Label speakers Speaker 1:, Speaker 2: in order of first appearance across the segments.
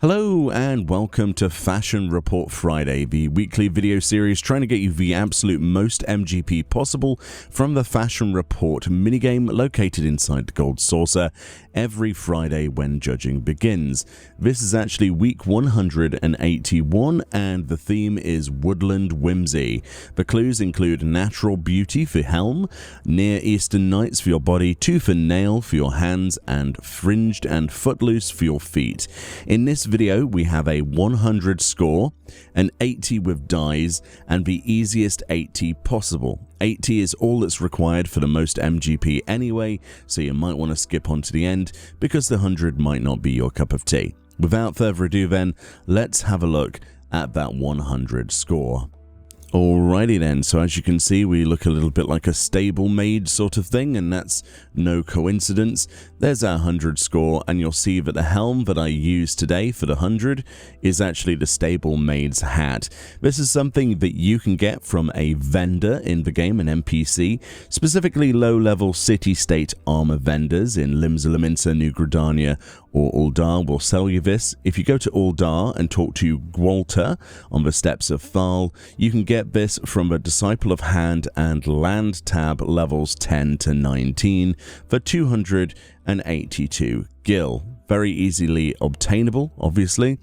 Speaker 1: Hello and welcome to Fashion Report Friday, the weekly video series trying to get you the absolute most MGP possible from the Fashion Report minigame located inside the Gold Saucer every Friday when judging begins. This is actually week 181 and the theme is Woodland Whimsy. The clues include natural beauty for helm, Near Eastern nights for your body, tooth and nail for your hands, and fringed and footloose for your feet. In this video, we have a 100 score, an 80 with dies, and the easiest 80 possible. 80 is all that's required for the most MGP anyway, so you might want to skip on to the end because the 100 might not be your cup of tea. Without further ado then, let's have a look at that 100 score. Alrighty then, so as you can see we look a little bit like a stablemade sort of thing, and that's no coincidence. There's our 100 score, and you'll see that the helm that I used today for the 100 is actually the stablemade's hat. This is something that you can get from a vendor in the game, an NPC, specifically low-level city-state armor vendors in Limsa, New Gridania, or Uldar will sell you this. If you go to Uldar and talk to Gwalter on the steps of Thal, you can get this from the Disciple of Hand and Land tab levels 10 to 19 for 282 gil. Very easily obtainable, obviously,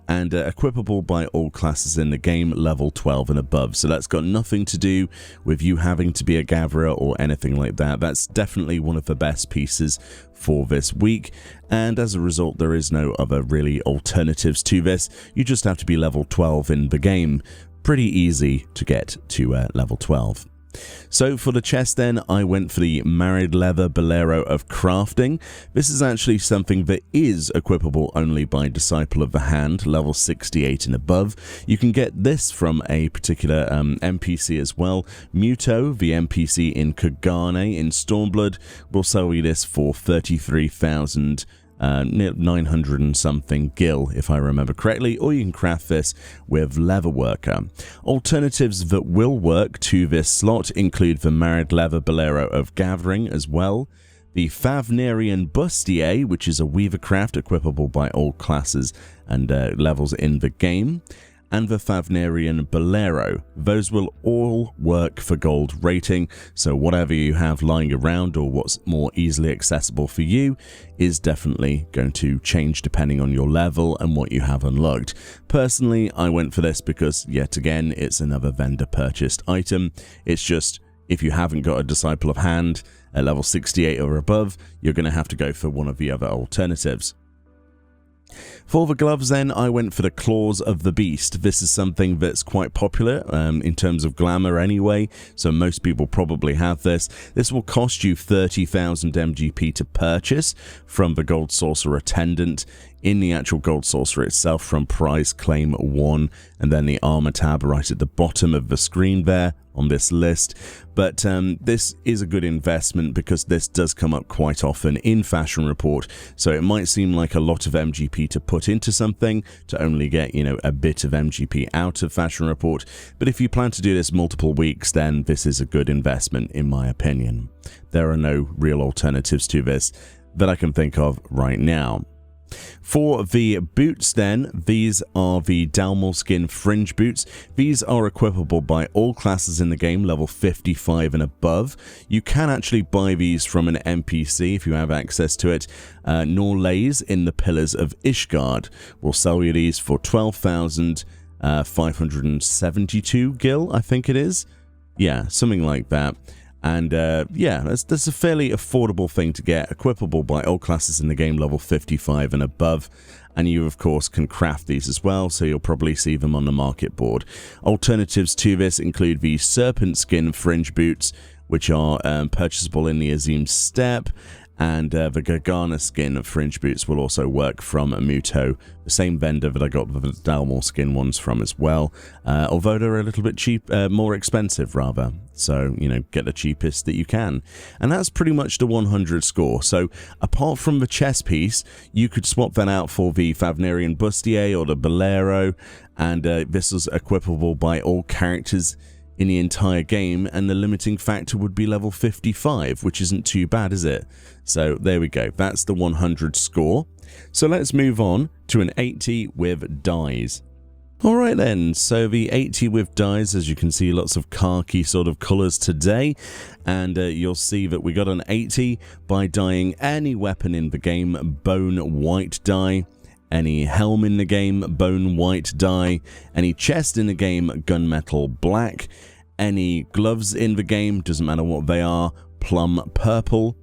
Speaker 1: and equipable by all classes in the game, level 12 and above. So that's got nothing to do with you having to be a gatherer or anything like that. That's definitely one of the best pieces for this week, and as a result there is no other really alternatives to this. You just have to be level 12 in the game. Pretty easy to get to level 12. So for the chest then, I went for the Married Leather Bolero of Crafting. This is actually something that is equipable only by Disciple of the Hand, level 68 and above. You can get this from a particular NPC as well. Muto, the NPC in Kagane in Stormblood, will sell you this for 33,000 900 and something gil, if I remember correctly, or you can craft this with Leatherworker. Alternatives that will work to this slot include the Married Leather Bolero of Gathering as well, the Favnerian Bustier, which is a Weavercraft equipable by all classes and levels in the game, and the Favnerian Bolero. Those will all work for gold rating, so whatever you have lying around or what's more easily accessible for you is definitely going to change depending on your level and what you have unlocked. Personally, I went for this because, yet again, it's another vendor purchased item. It's just, if you haven't got a Disciple of Hand at level 68 or above, you're going to have to go for one of the other alternatives. For the gloves then, I went for the Claws of the Beast. This is something that's quite popular in terms of glamour anyway, so most people probably have this. This will cost you 30,000 MGP to purchase from the Gold Saucer Attendant in the actual Gold Saucer itself from Prize Claim 1, and then the armor tab right at the bottom of the screen there on this list. But this is a good investment because this does come up quite often in Fashion Report, so it might seem like a lot of MGP to put into something to only get, you know, a bit of MGP out of Fashion Report, but if you plan to do this multiple weeks, then this is a good investment in my opinion. There are no real alternatives to this that I can think of right now. For the boots then, these are the Dalmolskin Fringe Boots. These are equipable by all classes in the game, level 55 and above. You can actually buy these from an NPC if you have access to it. Norlays in the Pillars of Ishgard will sell you these for 12,572 gil, I think it is. Yeah, something like that. And yeah, that's a fairly affordable thing to get, equipable by all classes in the game, level 55 and above. And you, of course, can craft these as well, so you'll probably see them on the market board. Alternatives to this include the Serpent Skin Fringe Boots, which are purchasable in the Azim Steppe, and the Gargana Skin Fringe Boots will also work from Muto, the same vendor that I got the Dalmor Skin ones from as well, although they're a little bit more expensive rather, so, you know, get the cheapest that you can. And that's pretty much the 100 score, so apart from the chest piece, you could swap that out for the Favnerian Bustier or the Bolero, and this is equipable by all characters in the entire game, and the limiting factor would be level 55, which isn't too bad, is it? So there we go, that's the 100 score. So let's move on to an 80 with dies. Alright then, so the 80 with dies, as you can see, lots of khaki sort of colours today, and you'll see that we got an 80 by dyeing any weapon in the game bone white dye, any helm in the game bone white dye, any chest in the game gunmetal black, any gloves in the game, doesn't matter what they are, plum purple,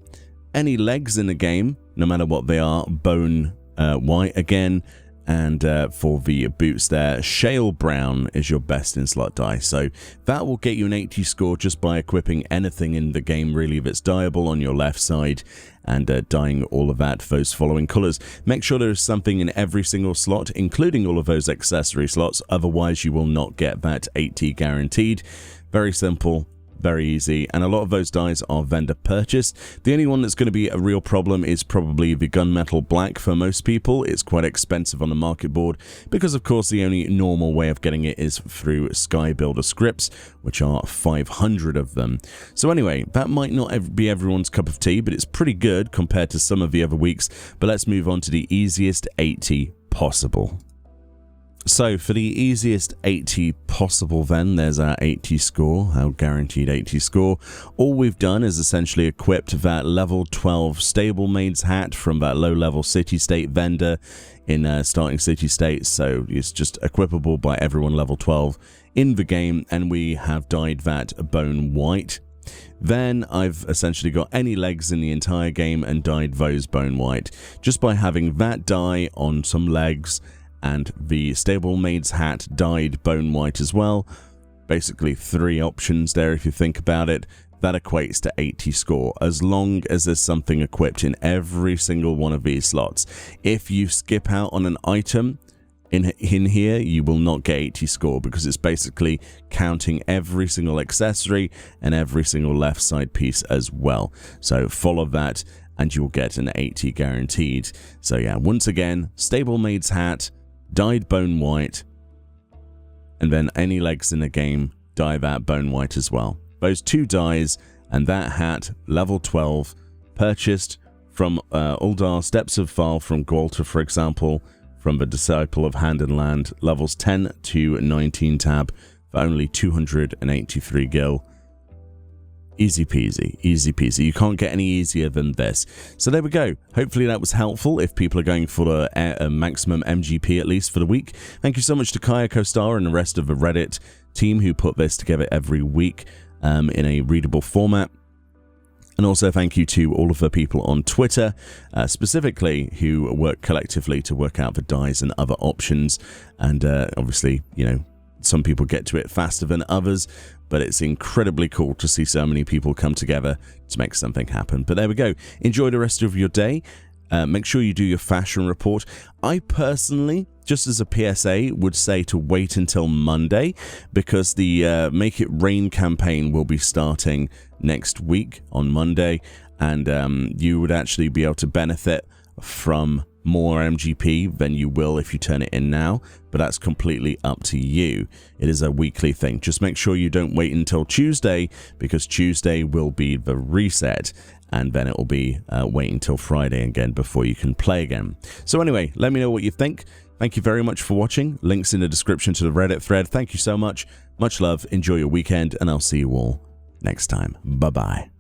Speaker 1: any legs in the game, no matter what they are, bone white again, and for the boots there, shale brown is your best in slot dye. So that will get you an 80 score just by equipping anything in the game really that's dyeable on your left side and dyeing all of that, those following colors. Make sure there is something in every single slot, including all of those accessory slots, otherwise you will not get that 80 guaranteed. Very simple. Very easy, and a lot of those dyes are vendor purchased. The only one that's going to be a real problem is probably the gunmetal black for most people. It's quite expensive on the market board because of course the only normal way of getting it is through Sky Builder scripts, which are 500 of them. So anyway, that might not be everyone's cup of tea, but it's pretty good compared to some of the other weeks. But let's move on to the easiest 80 possible. So for the easiest 80 possible then, there's our 80 score, our guaranteed 80 score. All we've done is essentially equipped that level 12 stablemaid's hat from that low level city-state vendor in starting city-states, so it's just equipable by everyone level 12 in the game, and we have dyed that bone white. Then I've essentially got any legs in the entire game and dyed those bone white, just by having that dye on some legs, and the stablemaid's hat dyed bone white as well. Basically 3 options there if you think about it. That equates to 80 score, as long as there's something equipped in every single one of these slots. If you skip out on an item in here, you will not get 80 score, because it's basically counting every single accessory and every single left side piece as well. So follow that and you'll get an 80 guaranteed. So yeah, once again, stablemaid's hat, dyed bone white, and then any legs in the game, dye that bone white as well. Those 2 dyes and that hat, level 12, purchased from Uldar Steps of Thal from Gwalta, for example, from the Disciple of Hand and Land, levels 10 to 19 tab for only 283 gil. Easy peasy, easy peasy. You can't get any easier than this. So there we go. Hopefully that was helpful if people are going for a maximum MGP at least for the week. Thank you so much to Kayako Star and the rest of the Reddit team who put this together every week in a readable format. And also thank you to all of the people on Twitter, specifically, who work collectively to work out the dyes and other options. And obviously, you know, some people get to it faster than others, but it's incredibly cool to see so many people come together to make something happen. But there we go. Enjoy the rest of your day. Make sure you do your fashion report. I personally, just as a PSA, would say to wait until Monday, because the Make It Rain campaign will be starting next week on Monday, and you would actually be able to benefit from more MGP than you will if you turn it in now, but that's completely up to you. It is a weekly thing. Just make sure you don't wait until Tuesday, because Tuesday will be the reset, and then it will be waiting until Friday again before you can play again. So anyway, let me know what you think. Thank you very much for watching. Links in the description to the Reddit thread. Thank you so much. Much love. Enjoy your weekend, and I'll see you all next time. Bye-bye.